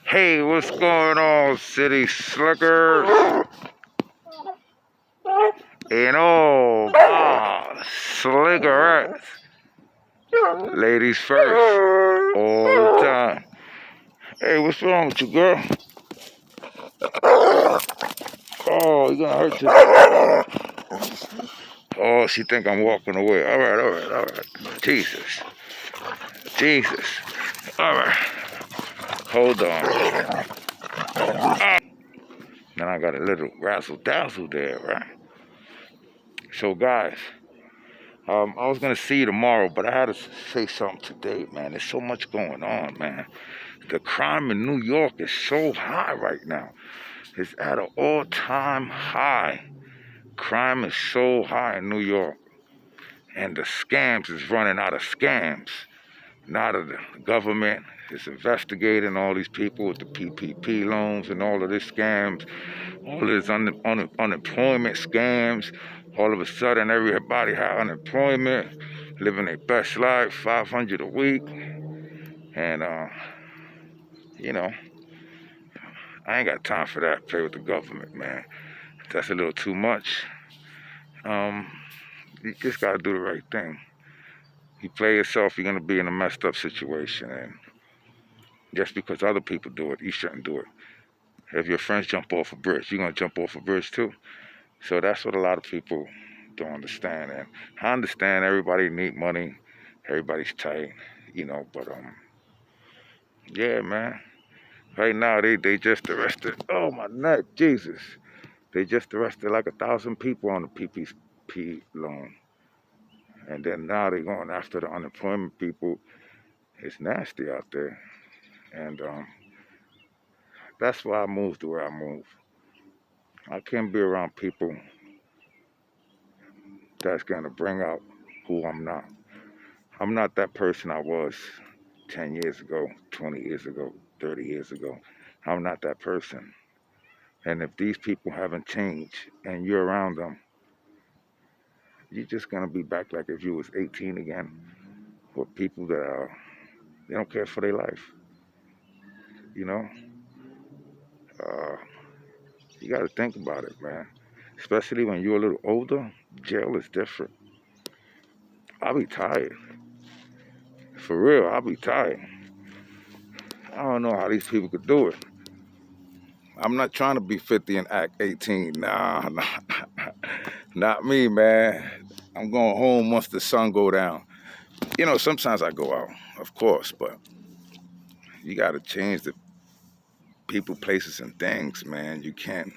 Hey, what's going on, city slickers? And all slickerettes. Ladies first, all the time. Hey, what's wrong with you, girl? Oh, you gonna hurt you. Oh, she think I'm walking away. All right. Jesus. Jesus. All right. Hold on. Then I got a little razzle dazzle there, right? So, guys, I was gonna see you tomorrow, but I had to say something today, man. There's so much going on, man. The crime in New York is so high right now. It's at an all-time high. Crime is so high in New York, and the scams is running out of scams. Now that the government is investigating all these people with the PPP loans and all of this scams, all of this unemployment scams. All of a sudden, everybody had unemployment, living their best life, 500 a week, and you know, I ain't got time for that. Play with the government, man. That's a little too much. Um, you just gotta do the right thing. You play yourself, you're gonna be in a messed up situation, and just because other people do it, you shouldn't do it. If your friends jump off a bridge, you're gonna jump off a bridge too. So that's what a lot of people don't understand. And I understand everybody need money, everybody's tight, but yeah, man. Right now they just arrested. Oh my neck, Jesus! They just arrested like 1,000 people on the PPP loan, and then now they're going after the unemployment people. It's nasty out there, and that's why I moved the way I move. I can't be around people that's gonna bring out who I'm not. I'm not that person I was 10 years ago, 20 years ago, 30 years ago. I'm not that person. And if these people haven't changed and you're around them, you're just gonna be back like if you was 18 again with people that they don't care for their life. You know, uh, you got to think about it, man. Especially when you're a little older, jail is different. I'll be tired. For real, I'll be tired. I don't know how these people could do it. I'm not trying to be 50 and act 18. Nah, not me, man. I'm going home once the sun go down. Sometimes I go out, of course, but you got to change the people, places, and things, man. You can't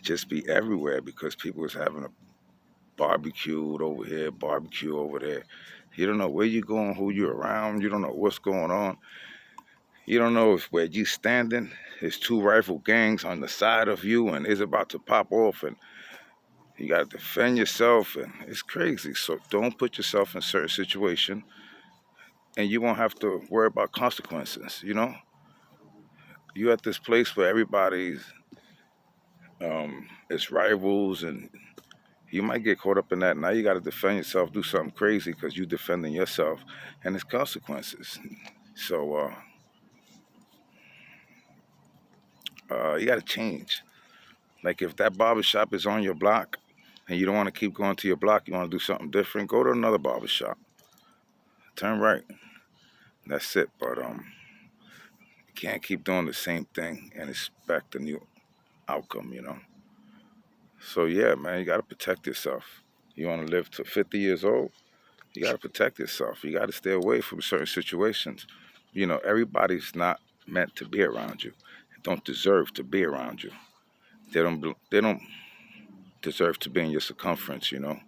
just be everywhere because people is having a barbecue over here, barbecue over there. You don't know where you're going, who you're around. You don't know what's going on. You don't know if where you standing is two rival gangs on the side of you and it's about to pop off, and you got to defend yourself, and it's crazy. So don't put yourself in a certain situation, and you won't have to worry about consequences. You're at this place where everybody's it's rivals, and you might get caught up in that. Now you got to defend yourself, do something crazy because you're defending yourself, and it's consequences. So you got to change. Like if that barbershop is on your block and you don't want to keep going to your block, you want to do something different, go to another barbershop. Turn right. That's it. But you can't keep doing the same thing and expect a new outcome. So yeah, man, you got to protect yourself. You want to live to 50 years old, you got to protect yourself. You got to stay away from certain situations. Everybody's not meant to be around you. Don't deserve to be around you. They don't deserve to be in your circumference. And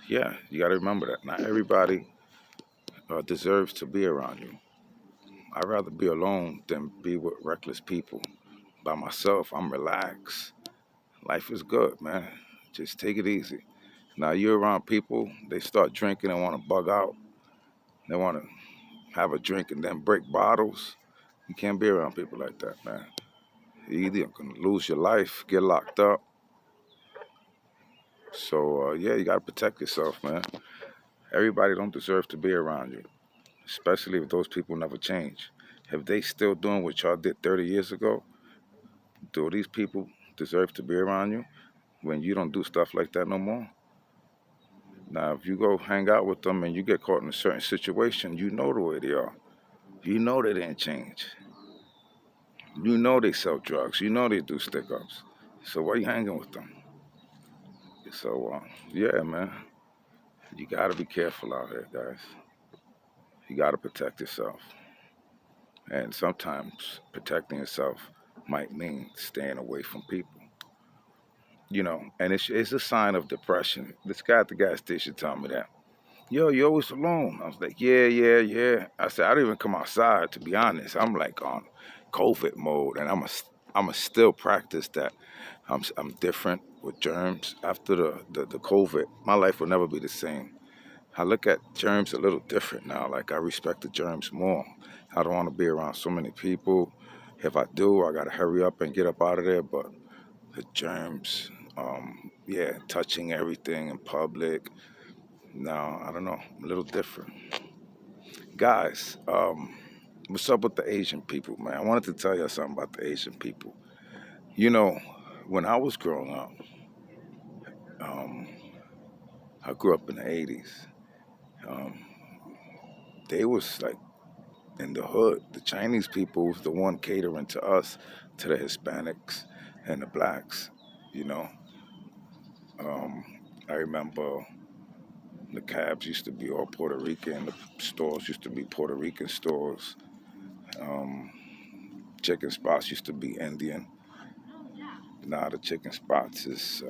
yeah, you got to remember that. Not everybody deserves to be around you. I'd rather be alone than be with reckless people. By myself, I'm relaxed. Life is good, man. Just take it easy. Now you're around people, they start drinking and want to bug out. They want to have a drink and then break bottles. You can't be around people like that, man. You either can lose your life, get locked up. So yeah, you gotta protect yourself, man. Everybody don't deserve to be around you, especially if those people never change. if they still doing what y'all did 30 years ago, do these people deserve to be around you when you don't do stuff like that no more? Now, if you go hang out with them and you get caught in a certain situation, you know the way they are. You know they didn't change. You know they sell drugs. You know they do stick ups. So why you hanging with them? So, yeah, man, you got to be careful out here, guys. You got to protect yourself. And sometimes protecting yourself might mean staying away from people. And it's a sign of depression. This guy at the gas station told me that. Yo, you always alone. I was like, yeah, yeah, yeah. I said, I don't even come outside, to be honest. I'm like on COVID mode, and I'm a still practice that. I'm different with germs. After the COVID, my life will never be the same. I look at germs a little different now. Like, I respect the germs more. I don't want to be around so many people. If I do, I got to hurry up and get up out of there. But the germs, yeah, touching everything in public. No, I don't know. I'm a little different. Guys, what's up with the Asian people, man? I wanted to tell you something about the Asian people. You know, when I was growing up, um, I grew up in the 80s. Um, they was like in the hood. The Chinese people was the one catering to us, to the Hispanics and the blacks, you know. Um, I remember the cabs used to be all Puerto Rican. The stores used to be Puerto Rican stores. Um, chicken spots used to be Indian. Now the chicken spots is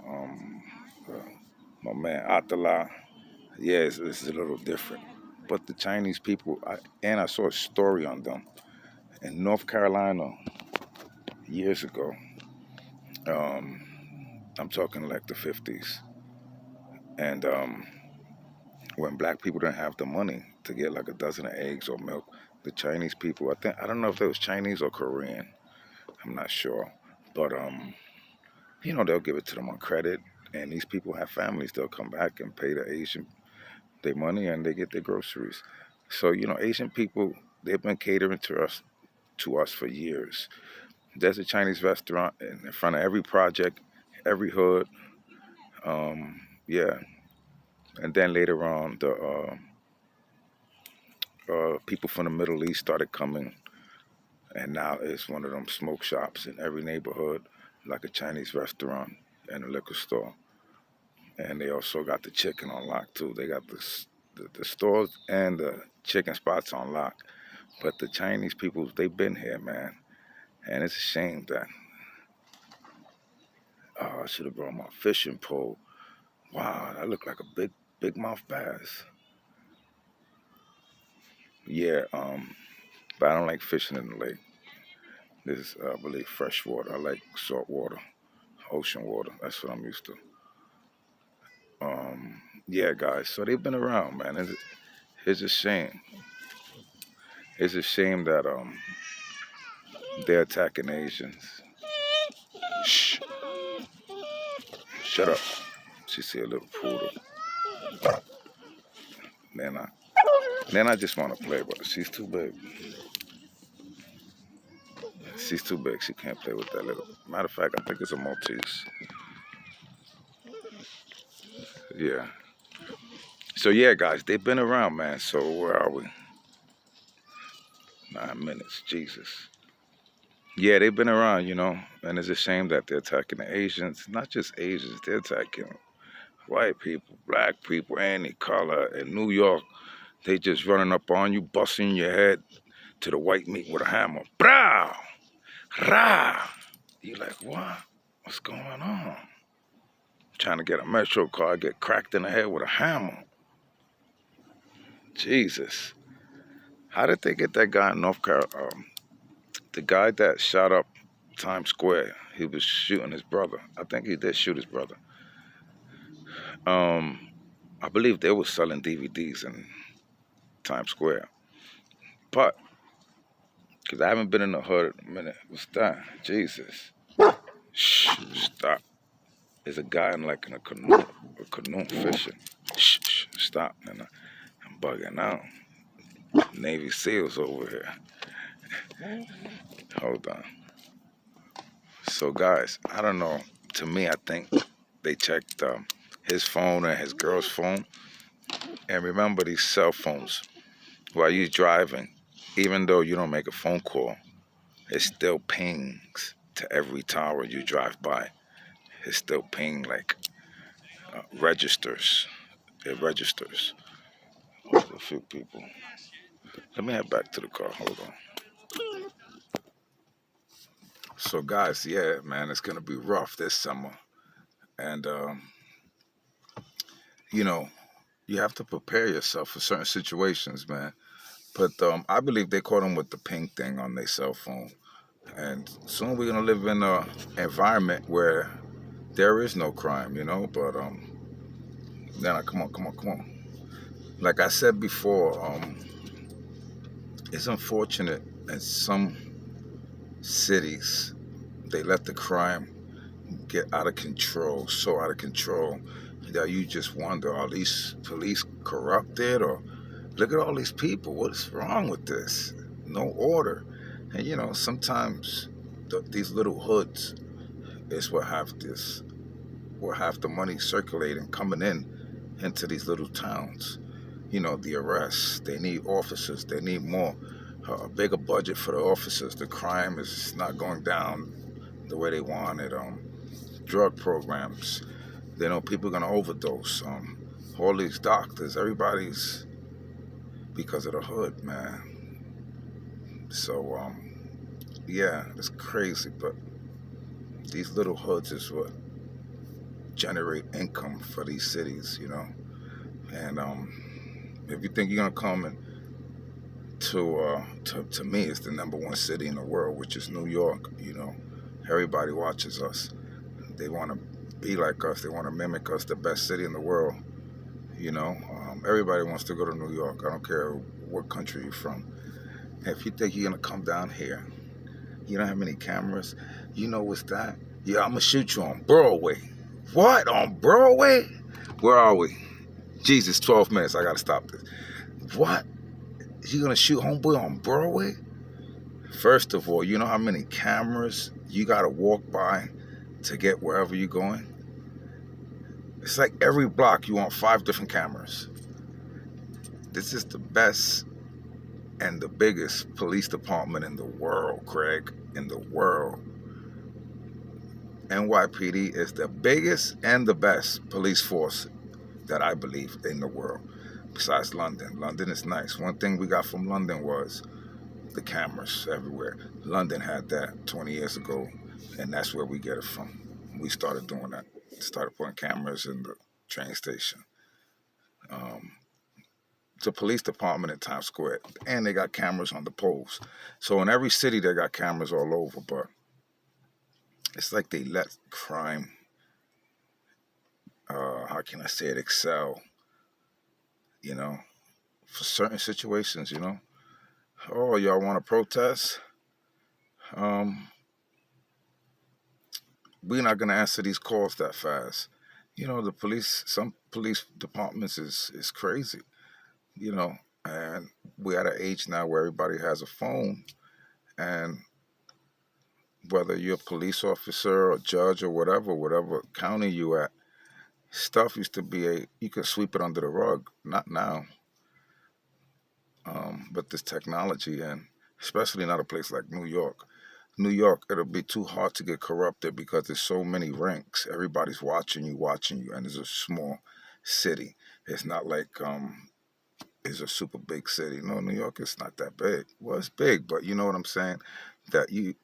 um, uh, my man Atala. Yeah, it's a little different. But the Chinese people, I saw a story on them in North Carolina years ago. Um, I'm talking like the 50s. And when black people didn't have the money to get like a dozen of eggs or milk, the Chinese people, I don't know if it was Chinese or Korean, I'm not sure. But, they'll give it to them on credit. And these people have families. They'll come back and pay the Asian their money and they get their groceries. So, Asian people, they've been catering to us for years. There's a Chinese restaurant in front of every project, every hood. Yeah, and then later on, the people from the Middle East started coming, and now it's one of them smoke shops in every neighborhood, like a Chinese restaurant and a liquor store. And they also got the chicken on lock too. They got the stores and the chicken spots on lock. But the Chinese people, they've been here, man, and it's a shame that I should have brought my fishing pole. Wow, that looked like a big mouth bass. Yeah, but I don't like fishing in the lake. This is, I believe, fresh water. I like salt water, ocean water. That's what I'm used to. Yeah, guys. So they've been around, man. It's a shame. It's a shame that they're attacking Asians. Shh, shut up. She see a little poodle. Then I just want to play, but she's too big. She's too big. She can't play with that little. Matter of fact, I think it's a Maltese. Yeah. So yeah, guys, they've been around, man. So where are we? 9 minutes. Jesus. Yeah, they've been around, and it's a shame that they're attacking the Asians. Not just Asians, they're attacking white people, black people, any color. In New York, they just running up on you, busting your head to the white meat with a hammer. Brow! Rah! You like, what? What's going on? Trying to get a Metro car, get cracked in the head with a hammer. Jesus. How did they get that guy in North Carolina? The guy that shot up Times Square, he was shooting his brother. I think he did shoot his brother. I believe they were selling DVDs in Times Square. But, because I haven't been in the hood in a minute. What's that? Jesus. Shh, stop. There's a guy in a canoe fishing. Shh, stop, man. I'm bugging out. Navy SEALs over here. Hold on. So, guys, I don't know. To me, I think they checked his phone and his girl's phone. And remember, these cell phones, while you're driving, even though you don't make a phone call, it still pings to every tower you drive by. It still ping like registers. It registers. A few people. Let me head back to the car. Hold on. So, guys, yeah, man, it's gonna be rough this summer, and you know, you have to prepare yourself for certain situations, man. But I believe they caught them with the ping thing on their cell phone, and soon we're gonna live in a environment where there is no crime, you know. But then come on. Like I said before, it's unfortunate in some cities they let the crime get out of control, so out of control that you just wonder, are these police corrupted? Or look at all these people, what is wrong with this? No order. And you know, sometimes these little hoods is what have the money circulating, coming in into these little towns. You know, the arrests, they need officers, they need more, a bigger budget for the officers. The crime is not going down the way they want it. Drug programs, they know people are gonna overdose. All these doctors, everybody's because of the hood, man. So yeah, it's crazy, but these little hoods is what generate income for these cities, you know. And if you think you're gonna come and to me, it's the number one city in the world, which is New York. You know, everybody watches us. They want to be like us. They want to mimic us, the best city in the world. You know, everybody wants to go to New York. I don't care what country you're from. If you think you're gonna come down here, you don't have any cameras. You know what's that? Yeah, I'm gonna shoot you on Broadway. What, on Broadway? Where are we? Jesus, 12 minutes. I gotta stop this. What? You gonna shoot homeboy on Broadway? First of all, you know how many cameras you gotta walk by to get wherever you're going? It's like every block you want 5 different cameras. This is the best and the biggest police department in the world, Craig, in the world. NYPD is the biggest and the best police force that I believe in the world, besides London. London is nice. One thing we got from London was the cameras everywhere. London had that 20 years ago, and that's where we get it from. We started doing that. Started putting cameras in the train station. The police department in Times Square, and they got cameras on the poles. So in every city, they got cameras all over, but it's like they let crime, how can I say it, excel, you know, for certain situations, you know. Oh, y'all want to protest? Um, we're not going to answer these calls that fast. You know, the police, some police departments is crazy, you know, and we're at an age now where everybody has a phone, and whether you're a police officer or judge or whatever county you at, stuff used to be you could sweep it under the rug. Not now, but this technology, and especially not a place like New York. New York, it'll be too hard to get corrupted because there's so many ranks. Everybody's watching you, and it's a small city. It's not like it's a super big city. No, New York is not that big. Well, it's big, but you know what I'm saying? That you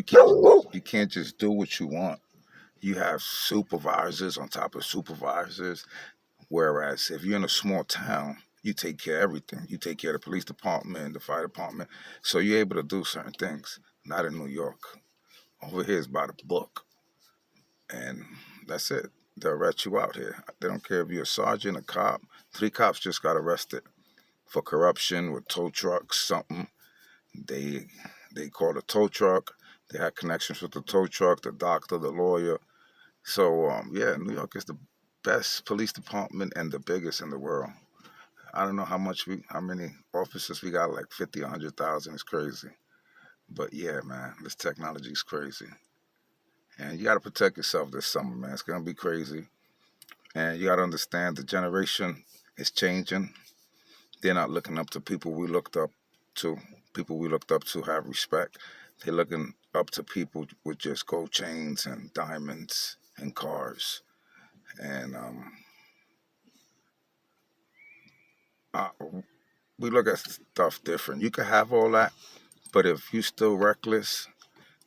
can't just do what you want. You have supervisors on top of supervisors. Whereas if you're in a small town, you take care of everything. You take care of the police department, the fire department. So you're able to do certain things. Not in New York. Over here is by the book. And that's it. They'll arrest you out here. They don't care if you're a sergeant, a cop. 3 cops just got arrested for corruption with tow trucks, something. They called a tow truck. They had connections with the tow truck, the doctor, the lawyer. So yeah, New York is the best police department and the biggest in the world. I don't know how many officers we got, like 50, 100,000. It's crazy. But yeah, man, this technology is crazy. And you got to protect yourself this summer, man. It's going to be crazy. And you got to understand the generation is changing. They're not looking up to people we looked up to. People we looked up to have respect. They're looking up to people with just gold chains and diamonds and cars. And uh, we look at stuff different. You can have all that, but if you still reckless,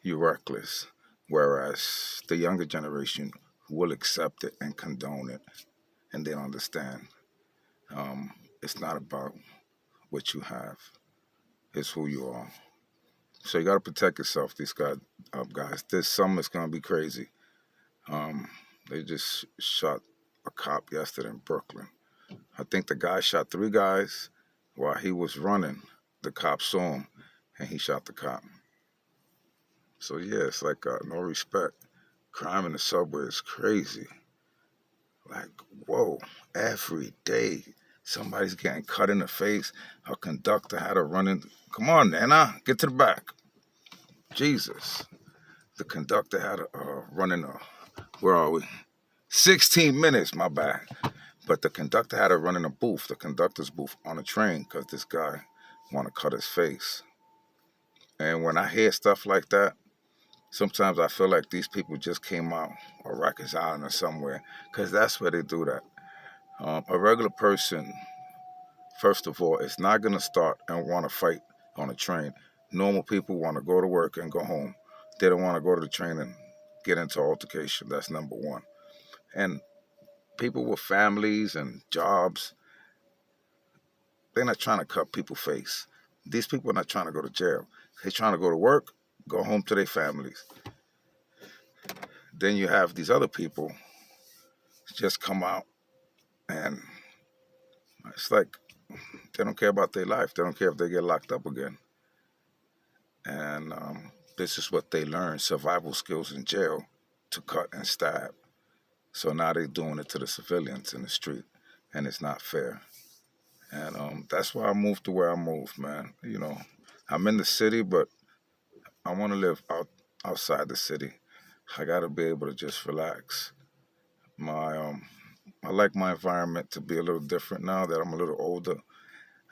you're reckless. Whereas the younger generation will accept it and condone it, and they understand. Um, it's not about what you have; it's who you are. So you got to protect yourself. These guys. This summer's gonna be crazy. Um, they just shot a cop yesterday in Brooklyn. I think the guy shot three guys while he was running. The cop saw him, and he shot the cop. So yeah, it's like no respect. Crime in the subway is crazy. Like, whoa, every day somebody's getting cut in the face. A conductor had a running. Come on, Nana, get to the back. Jesus. The conductor had a running where are we? 16 minutes, my bad. But the conductor had a running a booth, the conductor's booth on a train, because this guy want to cut his face. And when I hear stuff like that, sometimes I feel like these people just came out or Rikers Island or somewhere, because that's where they do that. A regular person, first of all, is not going to start and want to fight on a train. Normal people want to go to work and go home. They don't want to go to the train and get into altercation. That's number one. And people with families and jobs, they're not trying to cut people's face. These people are not trying to go to jail. They're trying to go to work, go home to their families. Then you have these other people just come out and it's like they don't care about their life. They don't care if they get locked up again. And this is what they learn, survival skills in jail, to cut and stab. So now they're doing it to the civilians in the street, and it's not fair. And that's why I moved to where I moved, man. You know, I'm in the city, but I want to live outside the city. I got to be able to just relax. My I like my environment to be a little different now that I'm a little older.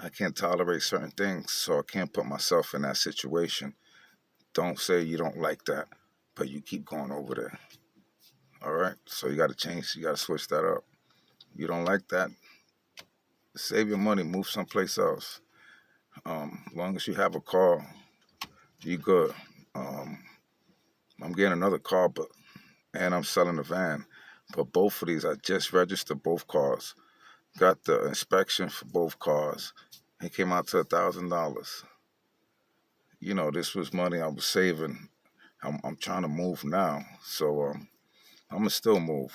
I can't tolerate certain things, so I can't put myself in that situation. Don't say you don't like that, but you keep going over there. All right? So you got to change. You got to switch that up. You don't like that? Save your money. Move someplace else. As long as you have a car, you good. Um, I'm getting another car, and I'm selling a van. But both of these, I just registered both cars. Got the inspection for both cars. It came out to $1,000. You know, this was money I was saving. I'm trying to move now, so I'm gonna still move.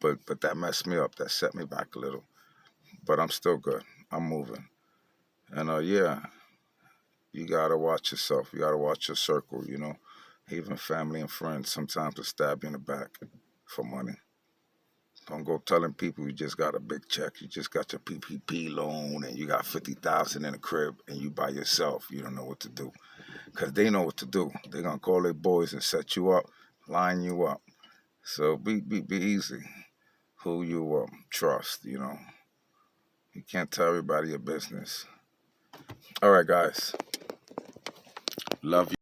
But that messed me up. That set me back a little. But I'm still good. I'm moving. And yeah, you gotta watch yourself. You gotta watch your circle. You know, even family and friends sometimes will stab you in the back for money. Don't go telling people you just got a big check. You just got your PPP loan and you got 50,000 in a crib and you by yourself. You don't know what to do because they know what to do. They're gonna call their boys and set you up, line you up. So be easy. Who you trust. You know, you can't tell everybody your business. All right, guys. Love you.